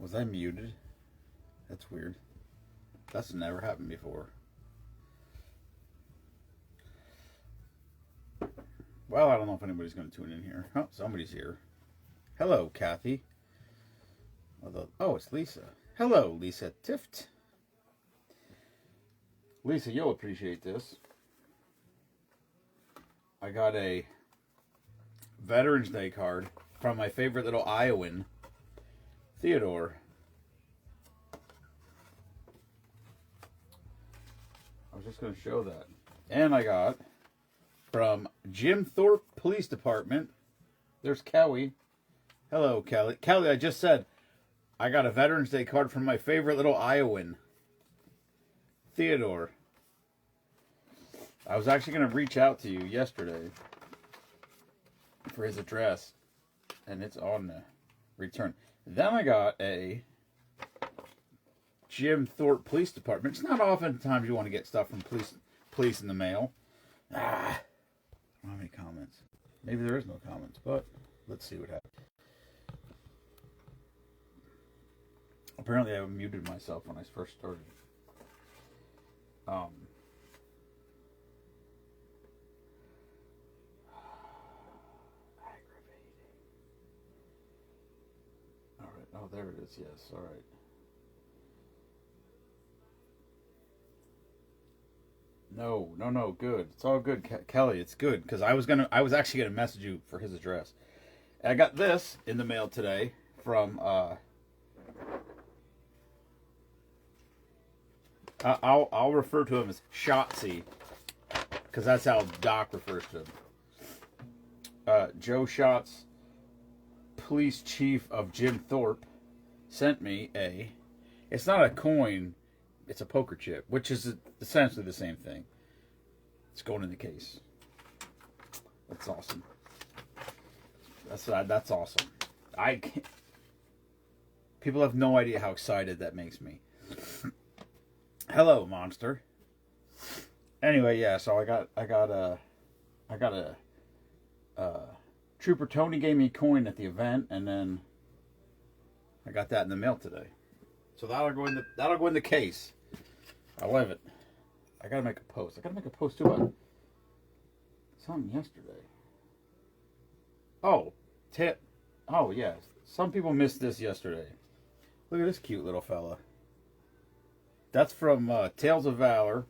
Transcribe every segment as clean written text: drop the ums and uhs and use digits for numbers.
Was I muted? That's weird. That's never happened before. Well, I don't know if anybody's going to tune in here. Oh, somebody's here. Hello, Kathy. Oh, it's Lisa. Hello, Lisa Tift. Lisa, you'll appreciate this. I got a Veterans Day card from my favorite little Iowan, Theodore. I was just going to show that. And I got from Jim Thorpe Police Department. There's Kelly. Hello, Kelly. Kelly, I just said I got a Veterans Day card from my favorite little Iowan, Theodore. I was actually going to reach out to you yesterday for his address, and it's on the return. Then I got a Jim Thorpe Police Department. It's not oftentimes you want to get stuff from police in the mail. I don't have any comments. Maybe there is no comments, but let's see what happens. Apparently I muted myself when I first started. Aggravating. Alright, oh there it is, yes, alright. No, good. It's all good, Kelly. It's good because I was actually gonna message you for his address. And I got this in the mail today from I'll refer to him as Shotzi because that's how Doc refers to him. Joe Schatz, police chief of Jim Thorpe, sent me it's not a coin, it's a poker chip, which is essentially the same thing. It's going in the case. That's awesome. That's awesome. People have no idea how excited that makes me. Hello, monster. Anyway, yeah. So I got a Trooper Tony gave me a coin at the event, and then I got that in the mail today. So that'll go in the case. I love it. I gotta make a post. I gotta make a post too about something yesterday. Oh, Oh yeah. Some people missed this yesterday. Look at this cute little fella. That's from Tales of Valor.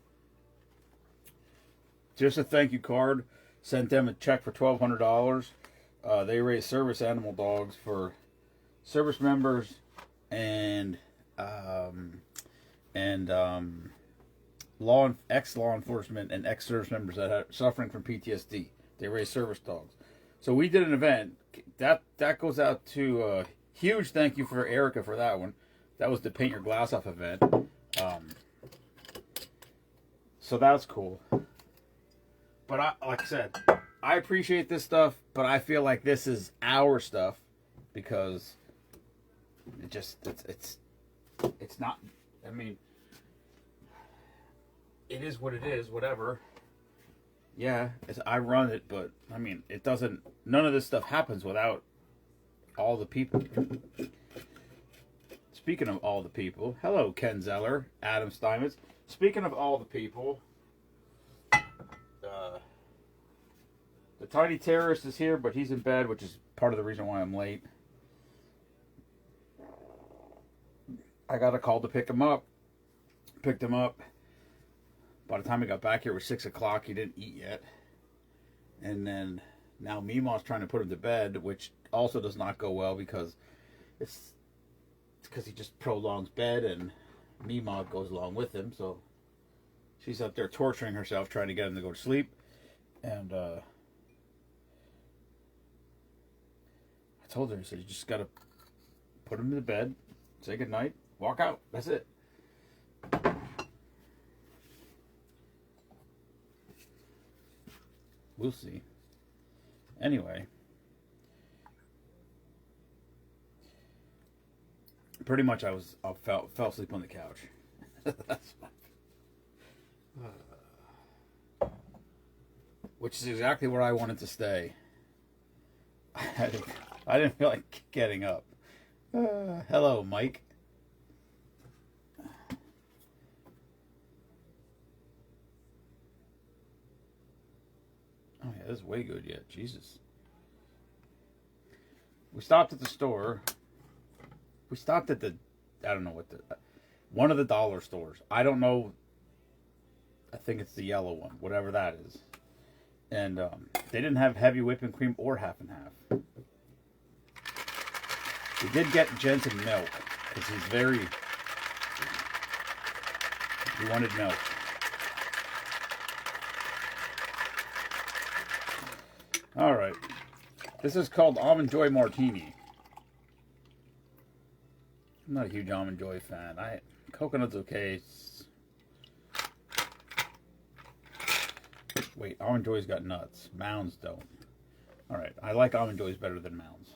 Just a thank you card. Sent them a check for $1,200. They raise service animal dogs for service members and ex-law enforcement and ex-service members that are suffering from PTSD. They raise service dogs. So we did an event. That goes out to a huge thank you for Erica for that one. That was the Paint Your Glass Off event. So that's cool. But like I said, I appreciate this stuff, but I feel like this is our stuff because it's not. I mean, it is what it is. Whatever. Yeah, I run it, but I mean, it doesn't. None of this stuff happens without all the people. Speaking of all the people, hello, Ken Zeller, Adam Steinmetz. Speaking of all the people, the Tiny Terrorist is here, but he's in bed, which is part of the reason why I'm late. I got a call to pick him up. Picked him up. By the time he got back here, it was 6 o'clock. He didn't eat yet. And then now Mima's trying to put him to bed, which also does not go well because it's because he just prolongs bed and Mima goes along with him. So she's up there torturing herself trying to get him to go to sleep. And I told her, I said, you just got to put him to bed, say goodnight, walk out. That's it. We'll see. Anyway. Pretty much I fell asleep on the couch. That's which is exactly where I wanted to stay. I didn't feel like getting up. Hello, Mike. This is way good yet. Jesus. We stopped at the store. We stopped at I don't know what one of the dollar stores. I don't know. I think it's the yellow one, whatever that is. And they didn't have heavy whipping cream or half and half. We did get Jensen milk because he wanted milk. All right. This is called Almond Joy Martini. I'm not a huge Almond Joy fan. Coconut's okay. Wait, Almond Joy's got nuts. Mounds don't. Alright, I like Almond Joy's better than Mounds.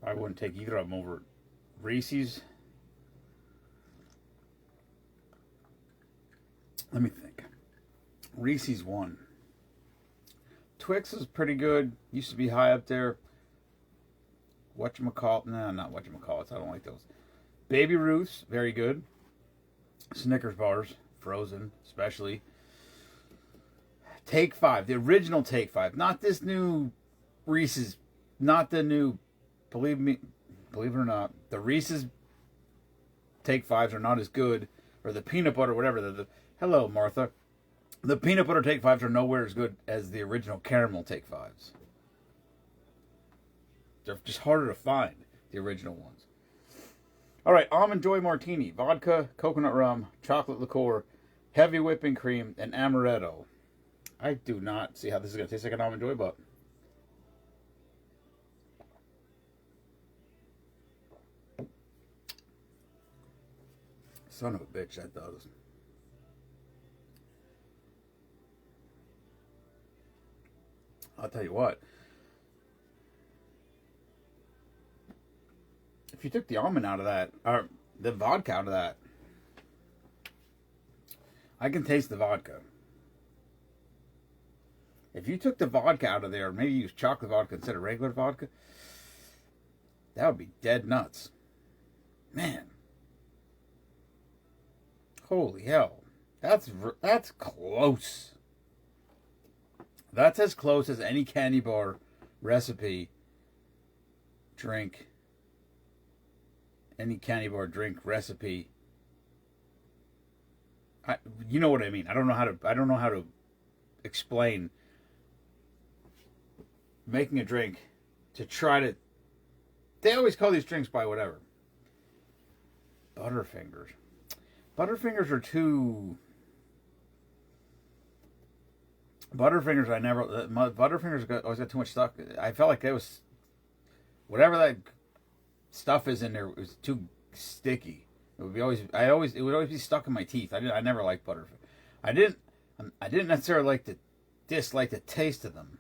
I wouldn't take either of them over Reese's. Let me think. Reese's won. Twix is pretty good. Used to be high up there. Whatchamacallit? No, not whatchamacallits. I don't like those. Baby Ruth's, very good. Snickers bars, frozen, especially. Take 5, the original Take 5, not this new Reese's, not the new. Believe it or not, the Reese's Take 5s are not as good, or the peanut butter, whatever. Hello, Martha. The peanut butter Take 5s are nowhere as good as the original caramel Take 5s. They're just harder to find, the original ones. All right, Almond Joy Martini. Vodka, coconut rum, chocolate liqueur, heavy whipping cream, and amaretto. I do not see how this is going to taste like an Almond Joy, but... Son of a bitch, that does. I'll tell you what. If you took the almond out of that, or the vodka out of that, I can taste the vodka. If you took the vodka out of there, maybe use chocolate vodka instead of regular vodka, that would be dead nuts. Man. Holy hell. That's close. That's as close as any candy bar recipe drink. Any candy bar drink recipe. You know what I mean. I don't know how to explain making a drink to try to. They always call these drinks by whatever. Butterfingers. Butterfingers are too. Butterfingers, Butterfingers always got too much stuff. I felt like it was. Whatever that stuff is in there, it was too sticky. It would always be stuck in my teeth. I never liked Butterfingers. I didn't necessarily dislike the taste of them.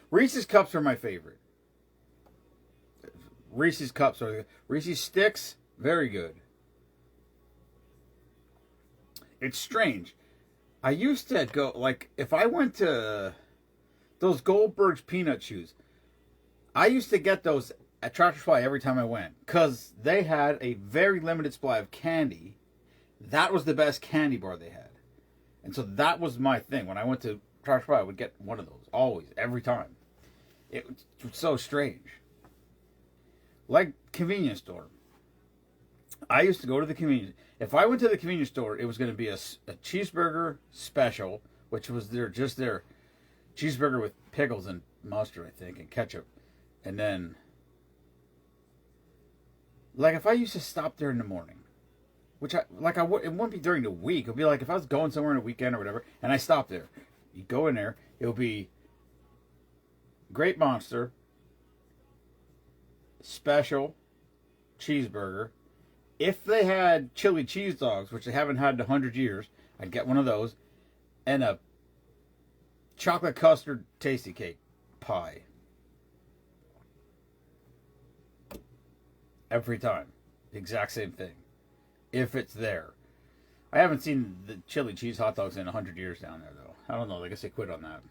Reese's Cups are my favorite. Reese's Cups are Reese's Sticks, very good. It's strange. I used to go, like, if I went to those Goldberg's peanut chews, I used to get those at Tractor Supply every time I went, because they had a very limited supply of candy. That was the best candy bar they had. And so that was my thing. When I went to Tractor Supply, I would get one of those, always, every time. It was so strange. Like convenience store. I used to go to the convenience. If I went to the convenience store, it was going to be a cheeseburger special, which was their cheeseburger with pickles and mustard, I think, and ketchup. And then, like, if I used to stop there in the morning, which it wouldn't be during the week. It would be like if I was going somewhere on a weekend or whatever, and I stopped there. You go in there, it would be Great Monster, special, cheeseburger. If they had chili cheese dogs, which they haven't had in 100 years, I'd get one of those, and a chocolate custard tasty cake pie. Every time. The exact same thing. If it's there. I haven't seen the chili cheese hot dogs in 100 years down there, though. I don't know. I guess they quit on that.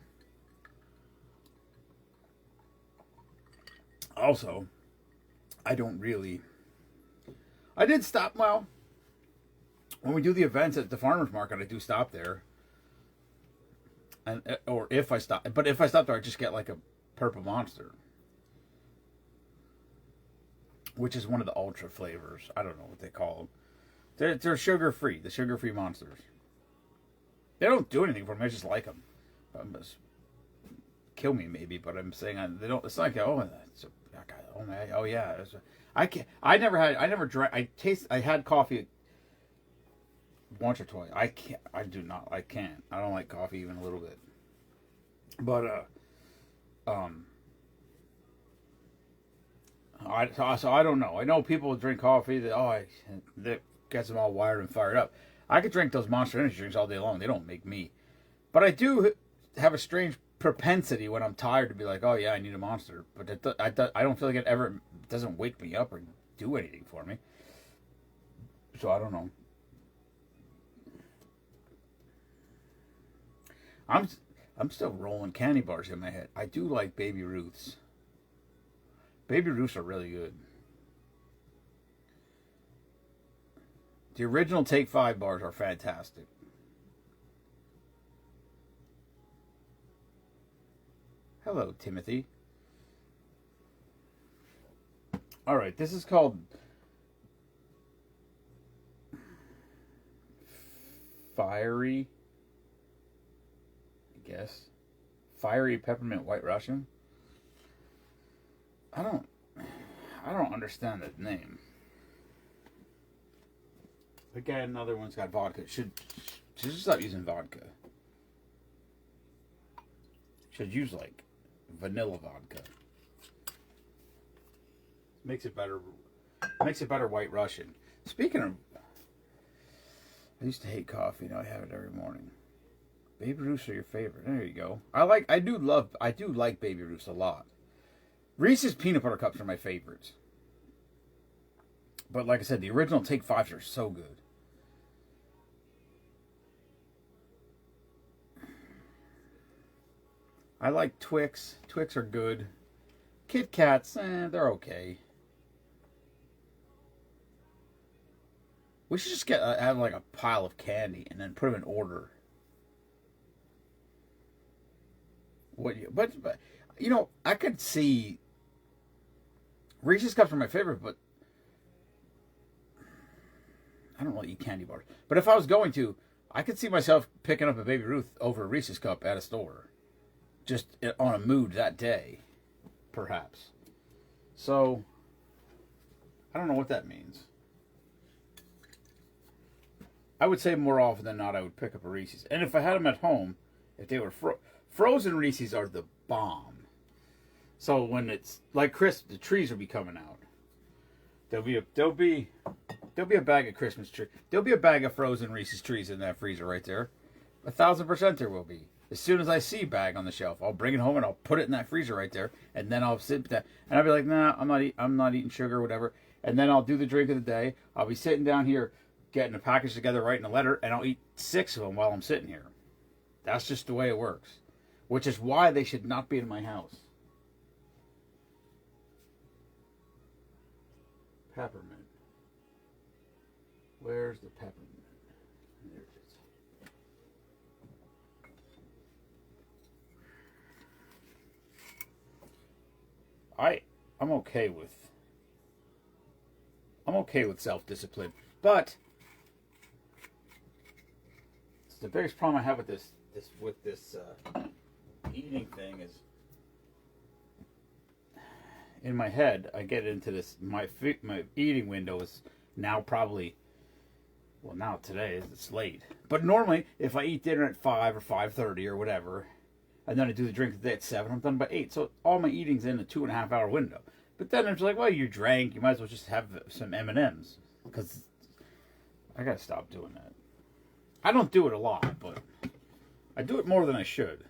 Also, I did stop, well, when we do the events at the farmer's market, I do stop there. or if I stop, but if I stop there, I just get like a purple Monster, which is one of the ultra flavors. I don't know what they call them. They're sugar free. The sugar free Monsters. They don't do anything for me. I just like them. Kill me maybe, but I'm saying they don't. It's like oh yeah. I can't. I never drank. I had coffee once or twice. I can't. I do not. I can't. I don't like coffee even a little bit. But I don't know. I know people drink coffee that gets them all wired and fired up. I could drink those Monster Energy drinks all day long. They don't make me. But I do have a strange propensity when I'm tired to be like, oh yeah, I need a Monster. But I don't feel like it doesn't wake me up or do anything for me. So I don't know. I'm still rolling candy bars in my head. I do like Baby Ruths. Baby Ruths are really good. The original Take 5 bars are fantastic. Hello, Timothy. Alright, this is called Fiery, I guess. Fiery Peppermint White Russian. I don't understand that name. Again, another one's got vodka. Should just stop using vodka. Should use like vanilla vodka. Makes it better. Makes it better White Russian. Speaking of, I used to hate coffee. Now I have it every morning. Baby Ruths are your favorite. There you go. I do like Baby Ruths a lot. Reese's peanut butter cups are my favorites. But like I said, the original Take 5s are so good. I like Twix. Twix are good. Kit Kats, they're okay. We should just have like a pile of candy and then put them in order. But you know, I could see Reese's Cups are my favorite, but I don't really eat candy bars. But if I was going to, I could see myself picking up a Baby Ruth over a Reese's Cup at a store. Just on a mood that day, perhaps. So, I don't know what that means. I would say more often than not I would pick up a Reese's. And if I had them at home, if they were frozen Reese's are the bomb. So when it's like crisp, the trees will be coming out. There'll be a bag of Christmas tree. There'll be a bag of frozen Reese's trees in that freezer right there. 1,000% there will be. As soon as I see a bag on the shelf, I'll bring it home and I'll put it in that freezer right there, and then I'll sit there and I'll be like, nah, I'm not eating sugar or whatever. And then I'll do the drink of the day. I'll be sitting down here getting a package together, writing a letter, and I'll eat 6 of them while I'm sitting here. That's just the way it works. Which is why they should not be in my house. Peppermint. Where's the peppermint? There it is. I'm okay with self-discipline, but the biggest problem I have with this eating thing is in my head I get into this. My eating window is now probably, well, now today it's late, but normally if I eat dinner at 5 or 5:30 or whatever, and then I do the drink of the day at 7, I'm done by 8. So all my eating's in a 2.5 hour window. But then I'm just like, well, you drank, you might as well just have some M&Ms, because I gotta stop doing that. I don't do it a lot, but I do it more than I should.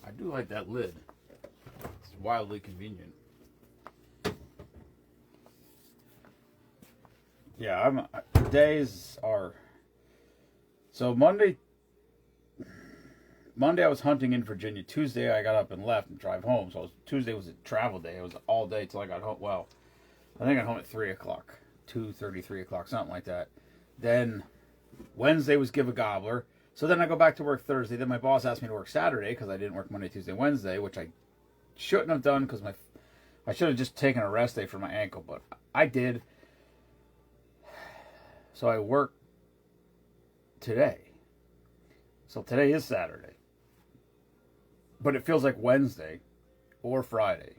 I do like that lid. It's wildly convenient. Yeah, the days are. So Monday I was hunting in Virginia. Tuesday I got up and left and drive home. So Tuesday was a travel day. It was all day till I got home. Well, I think I got home at 3 o'clock. 2:30, 3 o'clock, something like that. Then Wednesday was give a gobbler. So then I go back to work Thursday. Then my boss asked me to work Saturday because I didn't work Monday, Tuesday, Wednesday, which I shouldn't have done because I should have just taken a rest day for my ankle, but I did. So I worked today. So today is Saturday. But it feels like Wednesday or Friday.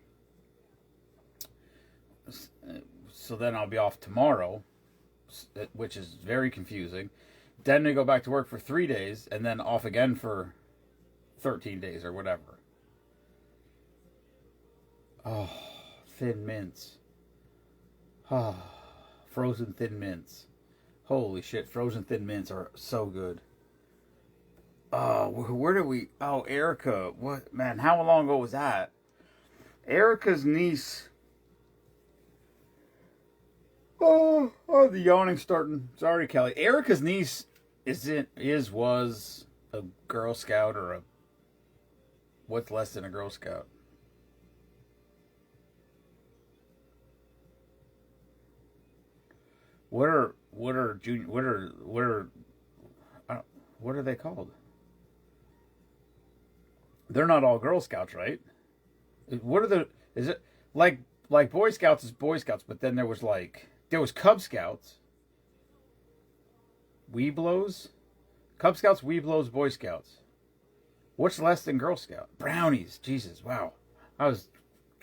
So then I'll be off tomorrow, which is very confusing. Then I go back to work for 3 days and then off again for 13 days or whatever. Oh, Thin Mints. Oh, frozen Thin Mints. Holy shit, frozen Thin Mints are so good. Oh, where did we... Oh, Erica. What? Man, how long ago was that? Erica's niece... Oh, the yawning's starting. Sorry, Kelly. Erica's niece was a Girl Scout or a... What's less than a Girl Scout? What are they called? They're not all Girl Scouts, right? Is it like Boy Scouts is Boy Scouts, but then there was Cub Scouts, Weeblos, Cub Scouts, Weeblos, Boy Scouts. What's less than Girl Scout? Brownies. Jesus, wow. I was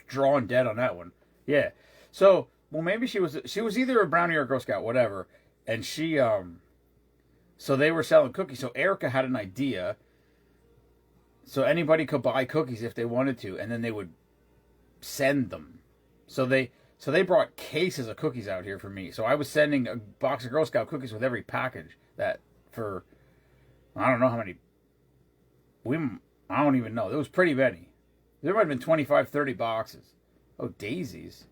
drawing dead on that one. Yeah. So, well, maybe she was either a Brownie or a Girl Scout, whatever. And so they were selling cookies. So Erica had an idea. So anybody could buy cookies if they wanted to, and then they would send them. So they brought cases of cookies out here for me. So I was sending a box of Girl Scout cookies with every package I don't know how many. I don't even know. There was pretty many. There might have been 25, 30 boxes. Oh, daisies.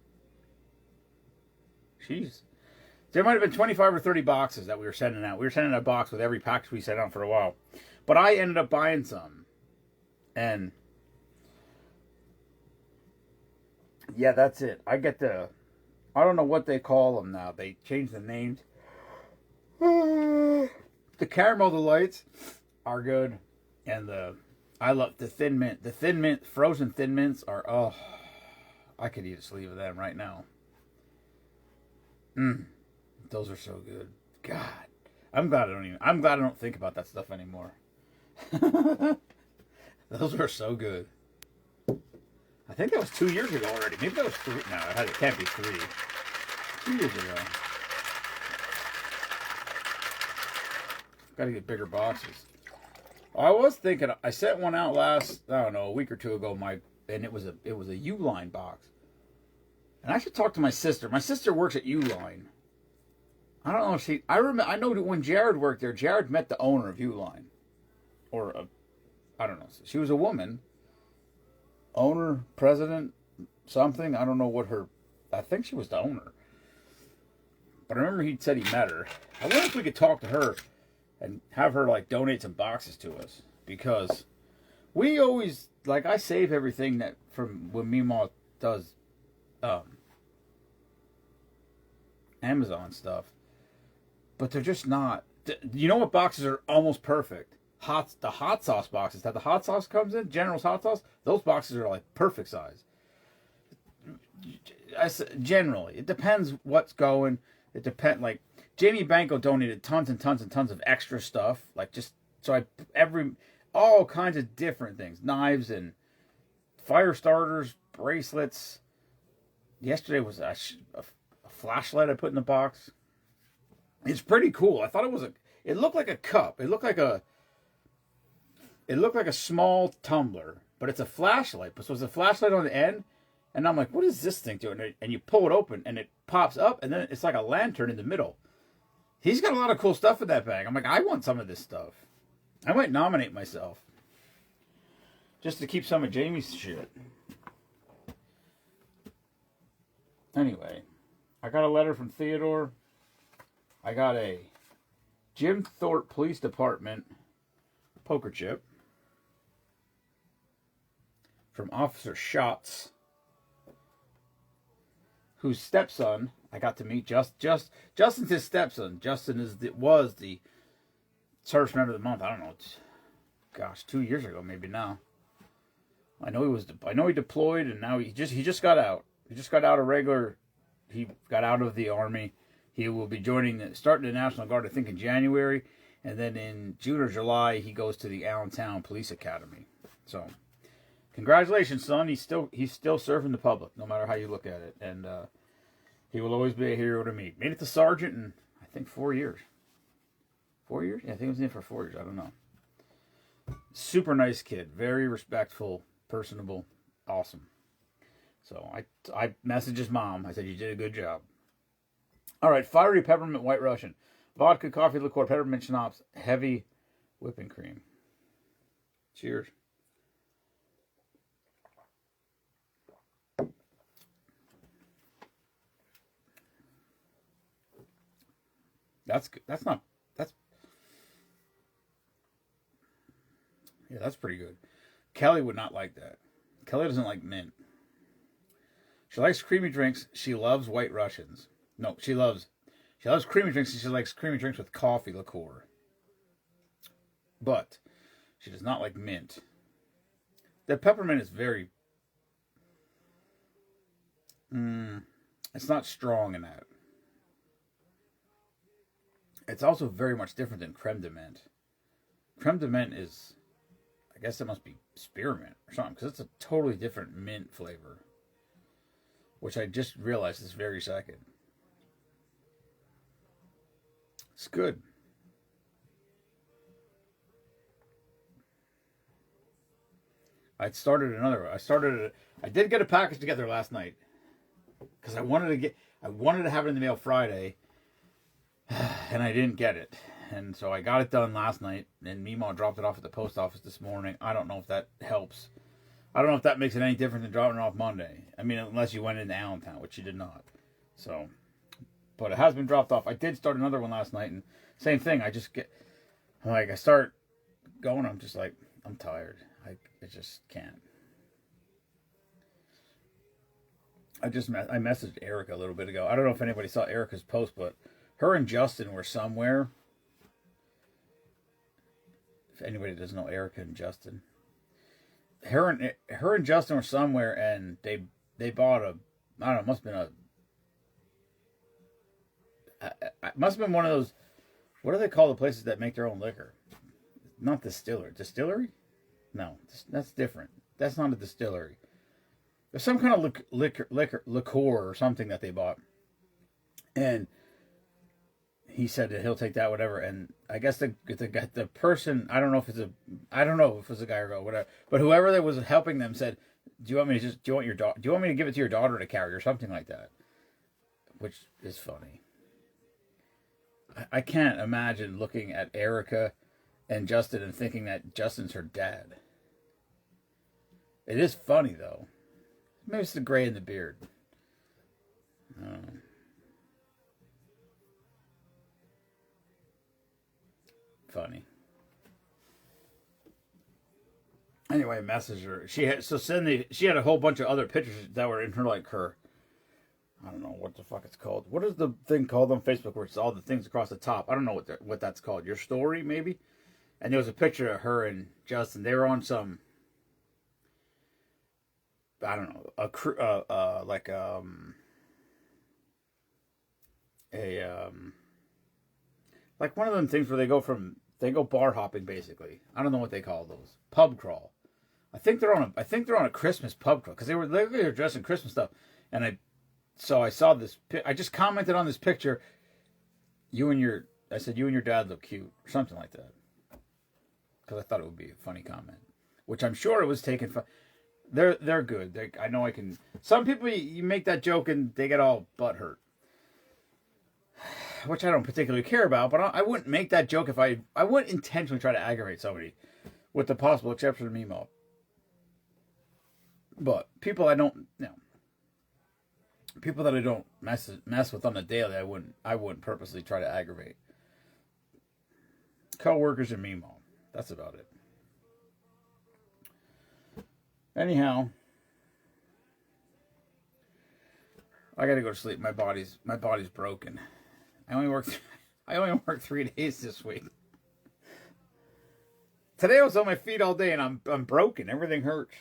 Jeez. There might have been 25 or 30 boxes that we were sending out. We were sending a box with every package we sent out for a while. But I ended up buying some. And yeah, that's it. I don't know what they call them now. They changed the names. The Caramel Delights are good. And I love the Thin Mint. The Thin Mint, frozen Thin Mints are, oh, I could eat a sleeve of them right now. Those are so good. God. I'm glad I don't think about that stuff anymore. Those were so good. I think that was 2 years ago already. Maybe that was 3. No, it can't be 3. 2 years ago. Got to get bigger boxes. I was thinking, I sent one out a week or two ago, and it was a Uline box. And I should talk to my sister. My sister works at Uline. I don't know if I know that when Jared worked there, Jared met the owner of Uline. I don't know. She was a woman. Owner, president, something. I don't know I think she was the owner. But I remember he said he met her. I wonder if we could talk to her and have her donate some boxes to us. Because we always, I save everything that from when Meemaw does Amazon stuff. But they're just not. You know what boxes are almost perfect? The hot sauce boxes that the hot sauce comes in, General's hot sauce, those boxes are perfect size. Generally, it depends what's going. It depends. Jamie Banco donated tons and tons and tons of extra stuff. All kinds of different things, knives and fire starters, bracelets. Yesterday was a flashlight I put in the box. It's pretty cool. I thought it looked like a cup. It looked like a small tumbler, but it's a flashlight. So it's a flashlight on the end, and I'm like, what is this thing doing? And you pull it open, and it pops up, and then it's like a lantern in the middle. He's got a lot of cool stuff in that bag. I'm like, I want some of this stuff. I might nominate myself just to keep some of Jamie's shit. Anyway, I got a letter from Theodore. I got a Jim Thorpe Police Department poker chip from Officer Schatz. whose stepson I got to meet. Justin's his stepson. Justin was the service member of the month. I don't know. It's, gosh, 2 years ago maybe now. I know he deployed, and now he just got out. He just got out of regular. He got out of the Army. He will be starting the National Guard, I think, in January, and then in June or July he goes to the Allentown Police Academy. So, congratulations, son. He's still serving the public, no matter how you look at it, and he will always be a hero to me. Made it to sergeant in I think 4 years. 4 years? Yeah, I think he was in for 4 years. I don't know. Super nice kid, very respectful, personable, awesome. So I messaged his mom. I said, you did a good job. All right, fiery peppermint white Russian. Vodka, coffee, liqueur, peppermint schnapps, heavy whipping cream. Cheers. That's pretty good. Kelly would not like that. Kelly doesn't like mint. She likes creamy drinks. She loves white Russians. No, she loves creamy drinks, and she likes creamy drinks with coffee liqueur. But she does not like mint. The peppermint is very... it's not strong in that. It's also very much different than creme de menthe. Creme de menthe is... I guess it must be spearmint or something, because it's a totally different mint flavor. Which I just realized this very second. It's good. I did get a package together last night. Because I wanted to have it in the mail Friday. And I didn't get it. And so I got it done last night. And Meemaw dropped it off at the post office this morning. I don't know if that helps. I don't know if that makes it any different than dropping it off Monday. I mean, unless you went into Allentown, which you did not. So, but it has been dropped off. I did start another one last night, and same thing. I start going, I'm just like, I'm tired. I just can't. I messaged Erica a little bit ago. I don't know if anybody saw Erica's post, but her and Justin were somewhere. If anybody doesn't know Erica and Justin. Her and Justin were somewhere, and they bought I don't know, it must have been one of those, what do they call the places that make their own liquor? Not distillery? No, that's different. That's not a distillery. There's some kind of liqueur or something that they bought, and he said that he'll take that, whatever. And I guess the person, I don't know if it was a guy or girl, whatever. But whoever that was helping them said, do you want me to give it to your daughter to carry or something like that? Which is funny. I can't imagine looking at Erica and Justin and thinking that Justin's her dad. It is funny though. Maybe it's the gray in the beard. Funny. Anyway, I messaged her. She had a whole bunch of other pictures that were in her, like her, I don't know what the fuck it's called. What is the thing called on Facebook where it's all the things across the top? I don't know what that's called. Your story, maybe? And there was a picture of her and Justin. They were on some, I don't know, like one of them things where they go bar hopping, basically. I don't know what they call those. Pub crawl. I think they're on a Christmas pub crawl, because they were dressed in Christmas stuff. And I saw this. I just commented on this picture. I said you and your dad look cute, or something like that, because I thought it would be a funny comment, which I'm sure it was taken. They're good. I know I can. Some people, you make that joke and they get all butthurt, which I don't particularly care about. But I wouldn't make that joke if I wouldn't intentionally try to aggravate somebody, with the possible exception of Mimo. But people I don't, people that I don't mess with on the daily, I wouldn't purposely try to aggravate. Co-workers and Mimo. That's about it. Anyhow, I gotta go to sleep. My body's broken. I only worked 3 days this week. Today I was on my feet all day and I'm broken. Everything hurts.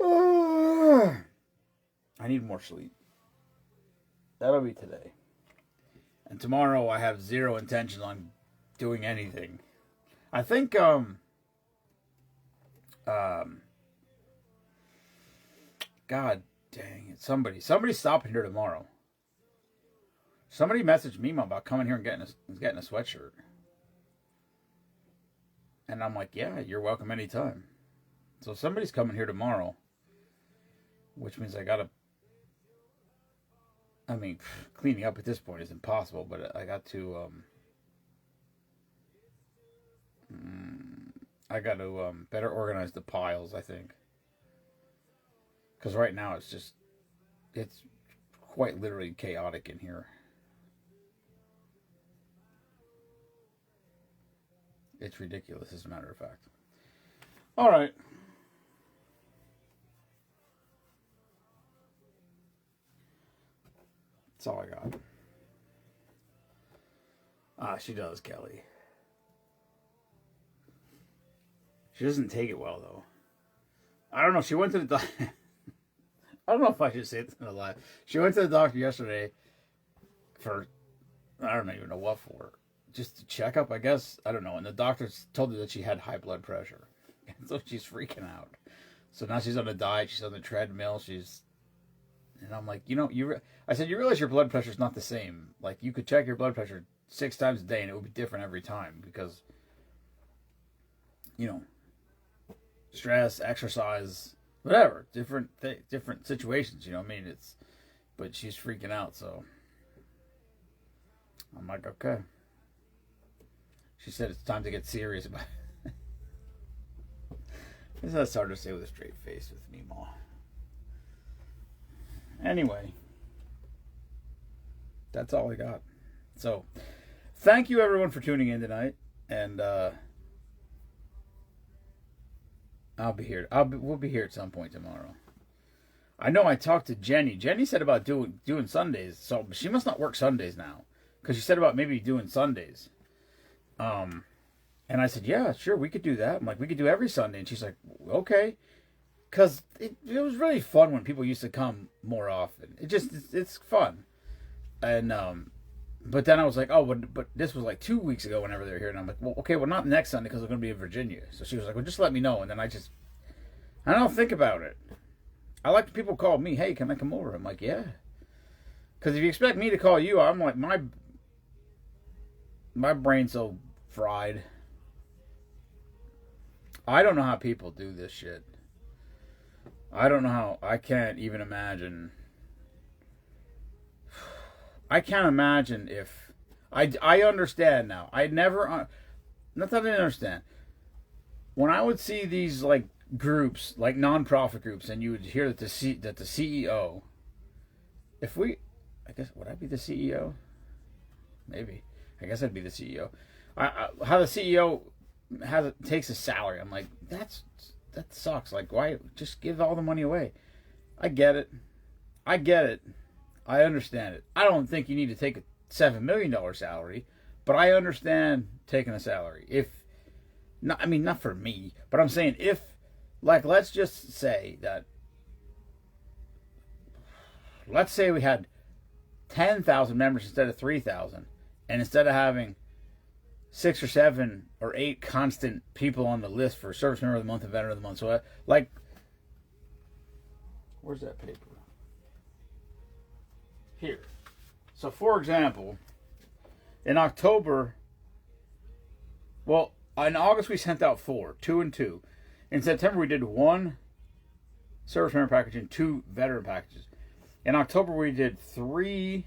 I need more sleep. That'll be today. And tomorrow I have zero intention on doing anything. I think God dang it. Somebody's stopping here tomorrow. Somebody messaged me about coming here and getting a sweatshirt. And I'm like, yeah, you're welcome anytime. So somebody's coming here tomorrow. Which means cleaning up at this point is impossible, but I got to better organize the piles, I think. Because right now it's quite literally chaotic in here. It's ridiculous, as a matter of fact. All right. That's all I got. She does, Kelly. She doesn't take it well, though. I don't know. She went to the doctor. I don't know if I should say it in the live. She went to the doctor yesterday for, I don't even know what for. Just to check up, I guess. I don't know. And the doctor told her that she had high blood pressure. And so she's freaking out. So now she's on a diet. She's on the treadmill. And I'm like, I said, you realize your blood pressure is not the same. Like, you could check your blood pressure 6 times a day and it would be different every time because, stress, exercise, whatever, different situations, but she's freaking out, so I'm like, okay. She said it's time to get serious about it. That's hard to say with a straight face with me, Ma. Anyway, that's all I got. So, thank you everyone for tuning in tonight, and I'll be here. We'll be here at some point tomorrow. I know I talked to Jenny. Jenny said about doing Sundays, so she must not work Sundays now, because she said about maybe doing Sundays. And I said, yeah, sure, we could do that. I'm like, we could do every Sunday, and she's like, okay. Because it was really fun when people used to come more often. It's fun. And, but then I was like, oh, but this was like 2 weeks ago whenever they were here. And I'm like, well, okay, well, not next Sunday because we're going to be in Virginia. So she was like, well, just let me know. And then I don't think about it. I like people call me, hey, can I come over? I'm like, yeah. Because if you expect me to call you, I'm like, my brain's so fried. I don't know how people do this shit. I don't know how. I can't even imagine. I can't imagine if. I understand now. I never. Not that I didn't understand. When I would see these like groups, like non-profit groups, and you would hear that the CEO. I guess, would I be the CEO? Maybe. I guess I'd be the CEO. How the CEO takes a salary. I'm like, that sucks. Like, why just give all the money away? I get it. I understand it. I don't think you need to take a $7 million salary, but I understand taking a salary. Not for me, but I'm saying let's just say that, let's say we had 10,000 members instead of 3,000, and instead of having 6 or 7 or 8 constant people on the list for Service Member of the Month and Veteran of the Month. So, where's that paper? Here. So, for example, in October, in August we sent out 4, 2 and 2. In September we did 1 Service Member package and 2 Veteran packages. In October we did 3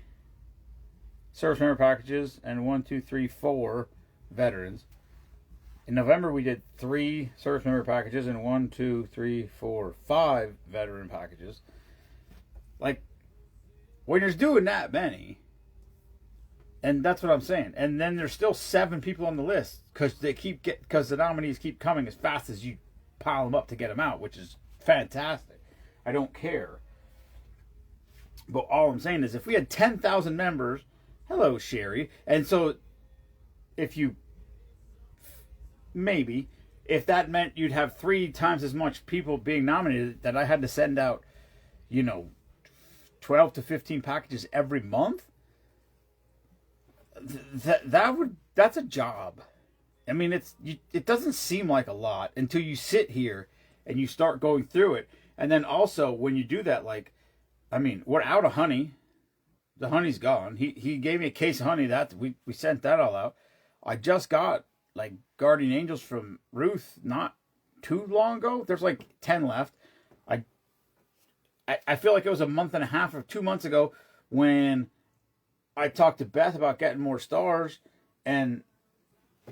Service Member packages and 1, 2, 3, 4 Veterans. In November we did 3 Service Member packages and 1, 2, 3, 4, 5 Veteran packages. Like, when you're doing that many, and that's what I'm saying, and then there's still 7 people on the list because the nominees keep coming as fast as you pile them up to get them out, which is fantastic. I don't care. But all I'm saying is if we had 10,000 members, hello, Sherry. And so if you, maybe, if that meant you'd have 3 times as much people being nominated, that I had to send out, 12 to 15 packages every month, that's a job. I mean, it doesn't seem like a lot until you sit here and you start going through it. And then also when you do that, like, I mean, we're out of honey. The honey's gone. He gave me a case of honey that we sent that all out. I just got like guardian angels from Ruth not too long ago. There's like 10 left. I feel like it was a month and a half or 2 months ago when I talked to Beth about getting more stars, and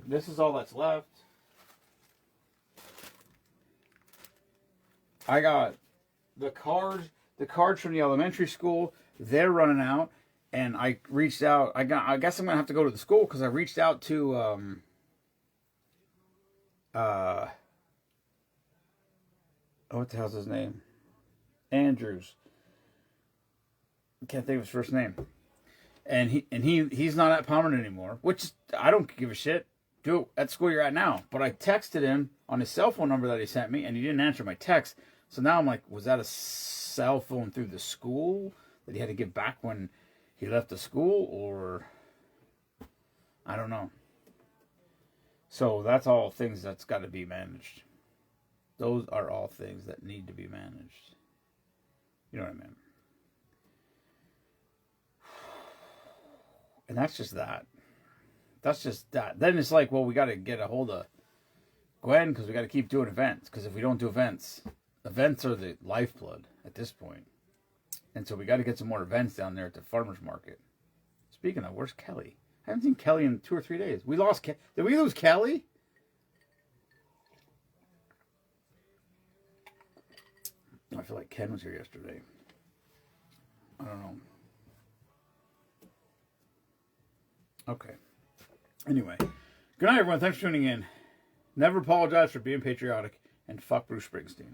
this is all that's left. I got the cards from the elementary school. They're running out, and I reached out. I guess I'm gonna have to go to the school because I reached out to what the hell's his name? Andrews. Can't think of his first name. And he's not at Palmer anymore, which I don't give a shit. Do it at school you're at now. But I texted him on his cell phone number that he sent me, and he didn't answer my text. So now I'm like, was that a cell phone through the school that he had to give back when he left the school, or I don't know. So that's all things that's got to be managed. Those are all things that need to be managed. You know what I mean? And that's just that. That's just that. Then it's like, well, we got to get a hold of Gwen because we got to keep doing events. Because if we don't do events are the lifeblood at this point. And so we got to get some more events down there at the farmer's market. Speaking of, where's Kelly? I haven't seen Kelly in 2 or 3 days. We lost Did we lose Kelly? I feel like Ken was here yesterday. I don't know. Okay. Anyway. Good night, everyone. Thanks for tuning in. Never apologize for being patriotic. And fuck Bruce Springsteen.